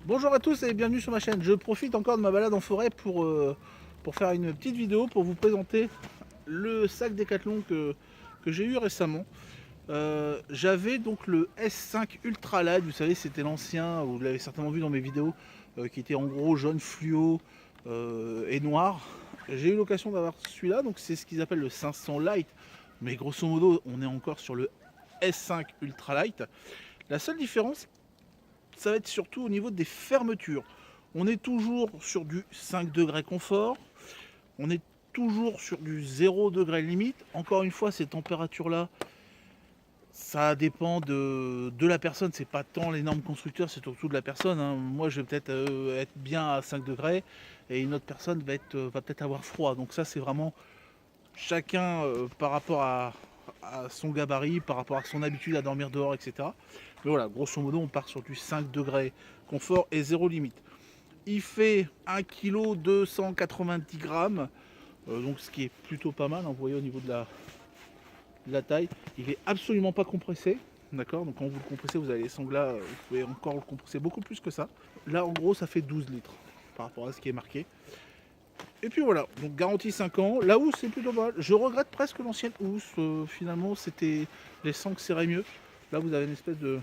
Bonjour à tous et bienvenue sur ma chaîne. Je profite encore de ma balade en forêt pour faire une petite vidéo pour vous présenter le sac Decathlon que j'ai eu récemment. J'avais donc le S5 Ultra Light, vous savez c'était l'ancien, vous l'avez certainement vu dans mes vidéos, qui était en gros jaune fluo et noir. J'ai eu l'occasion d'avoir celui-là, donc c'est ce qu'ils appellent le 500 Light, mais grosso modo on est encore sur le S5 Ultra Light. La seule différence, ça va être surtout au niveau des fermetures. On est toujours sur du 5 degrés confort, on est toujours sur du 0 degré limite. Encore une fois, ces températures-là, ça dépend de la personne, c'est pas tant les normes constructeurs, c'est surtout de la personne. Hein. Moi, je vais peut-être être bien à 5 degrés et une autre personne va peut-être avoir froid. Donc ça, c'est vraiment chacun par rapport à son gabarit, par rapport à son habitude à dormir dehors, etc. Mais voilà, grosso modo, on part sur du 5 degrés confort et 0 limite. Il fait 1,290 kg, donc ce qui est plutôt pas mal, hein, vous voyez au niveau de la taille. Il est absolument pas compressé, d'accord. Donc quand vous le compressez, vous avez les sanglas, vous pouvez encore le compresser beaucoup plus que ça. Là, en gros, ça fait 12 litres par rapport à ce qui est marqué. Et puis voilà, donc garantie 5 ans. La housse, c'est plutôt pas mal. Je regrette presque l'ancienne housse. Finalement, c'était les sangles serraient mieux. Là, vous avez une espèce de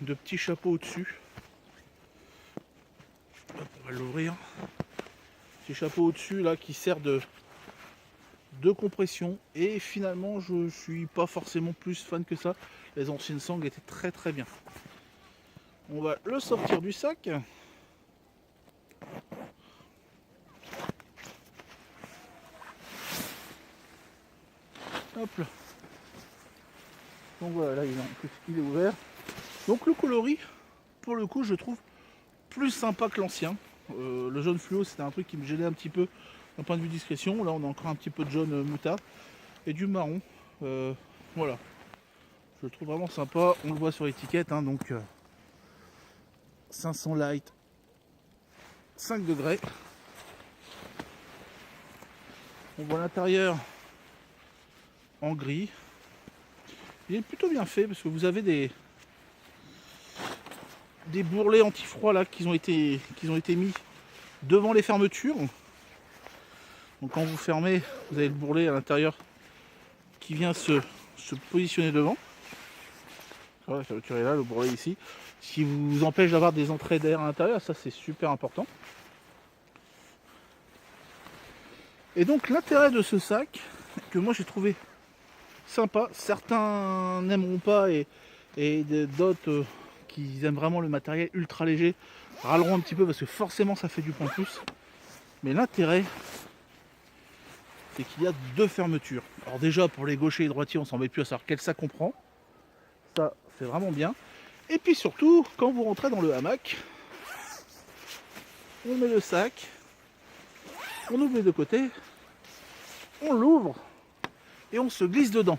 petit chapeau au-dessus. On va l'ouvrir. Petit chapeau au-dessus là qui sert de compression. Et finalement, je suis pas forcément plus fan que ça. Les anciennes sangles étaient très très bien. On va le sortir du sac. Hop là. Donc voilà, là il est ouvert. Donc le coloris, pour le coup, je trouve plus sympa que l'ancien. Le jaune fluo, c'était un truc qui me gênait un petit peu d'un point de vue discrétion. Là, on a encore un petit peu de jaune moutarde et du marron. Voilà, je le trouve vraiment sympa. On le voit sur l'étiquette, hein, donc 500 light, 5 degrés. On voit l'intérieur en gris. Il est plutôt bien fait parce que vous avez des bourrelets anti-froid là qui ont été mis devant les fermetures. Donc quand vous fermez, vous avez le bourrelet à l'intérieur qui vient se positionner devant. Voilà, la fermeture est là, le bourrelet ici. Ce qui vous empêche d'avoir des entrées d'air à l'intérieur, ça c'est super important. Et donc l'intérêt de ce sac, que moi j'ai trouvé sympa, certains n'aimeront pas et d'autres qui aiment vraiment le matériel ultra léger râleront un petit peu parce que forcément ça fait du point plus. Mais l'intérêt, c'est qu'il y a deux fermetures. Alors déjà pour les gauchers et droitiers, on s'en met plus à savoir quel sac on prend. Ça c'est vraiment bien. Et puis surtout, quand vous rentrez dans le hamac, on met le sac, on ouvre les deux côtés, on l'ouvre et on se glisse dedans.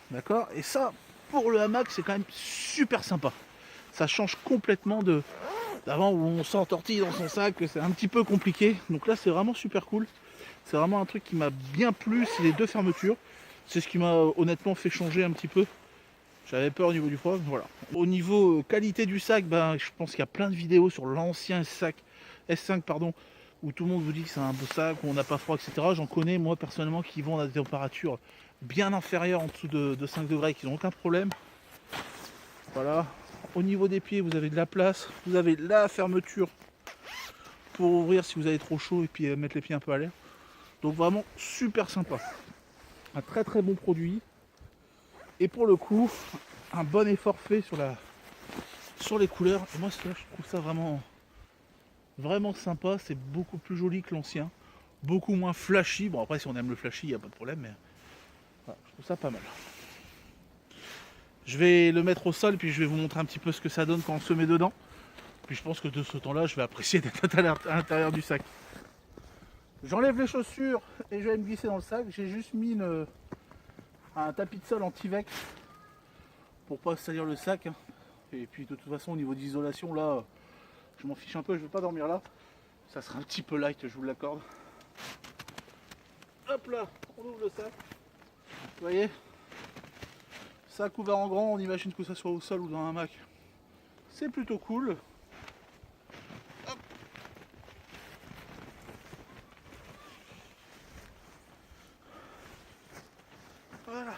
D'accord. Et ça, pour le hamac, c'est quand même super sympa. Ça change complètement d'avant où on s'entortille dans son sac, c'est un petit peu compliqué. Donc là, c'est vraiment super cool. C'est vraiment un truc qui m'a bien plu, c'est les deux fermetures. C'est ce qui m'a honnêtement fait changer un petit peu. J'avais peur au niveau du froid, voilà. Au niveau qualité du sac, ben, je pense qu'il y a plein de vidéos sur l'ancien sac S5 pardon, où tout le monde vous dit que c'est un beau sac, où on n'a pas froid, etc. J'en connais moi personnellement qui vont à des températures bien inférieures en dessous de 5 degrés, qui n'ont aucun problème. Voilà. Au niveau des pieds, vous avez de la place, vous avez la fermeture pour ouvrir si vous avez trop chaud et puis mettre les pieds un peu à l'air. Donc vraiment super sympa. Un très très bon produit. Et pour le coup, un bon effort fait sur les couleurs. Et moi, je trouve ça vraiment sympa. C'est beaucoup plus joli que l'ancien. Beaucoup moins flashy. Bon, après, si on aime le flashy, il n'y a pas de problème. Mais voilà, je trouve ça pas mal. Je vais le mettre au sol, puis je vais vous montrer un petit peu ce que ça donne quand on se met dedans. Puis je pense que de ce temps-là, je vais apprécier d'être à l'intérieur du sac. J'enlève les chaussures et je vais me glisser dans le sac. J'ai juste mis un tapis de sol anti-vex pour pas salir le sac. Hein. Et puis de toute façon, au niveau d'isolation, là, je m'en fiche un peu. Je vais pas dormir là. Ça sera un petit peu light, je vous l'accorde. Hop là, on ouvre le sac. Vous voyez, sac ouvert en grand. On imagine que ça soit au sol ou dans un hamac. C'est plutôt cool. Voilà.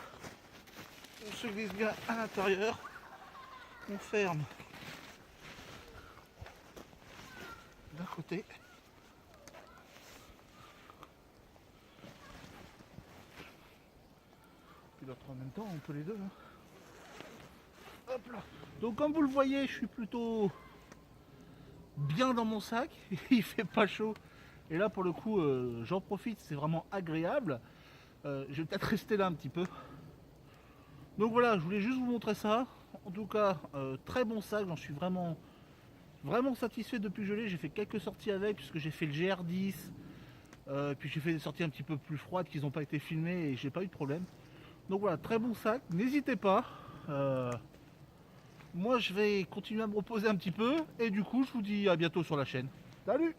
On se glisse bien à l'intérieur. On ferme d'un côté. Puis l'autre en même temps, on peut les deux. Hein. Hop là. Donc comme vous le voyez, je suis plutôt bien dans mon sac. Il fait pas chaud. Et là pour le coup, j'en profite, c'est vraiment agréable. Je vais peut-être rester là un petit peu. Donc voilà, je voulais juste vous montrer ça. En tout cas, très bon sac, j'en suis vraiment satisfait depuis que je l'ai. J'ai fait quelques sorties avec, puisque j'ai fait le GR10, puis j'ai fait des sorties un petit peu plus froides qui n'ont pas été filmées et j'ai pas eu de problème. Donc voilà, très bon sac, n'hésitez pas. Moi je vais continuer à me reposer un petit peu et du coup je vous dis à bientôt sur la chaîne. Salut!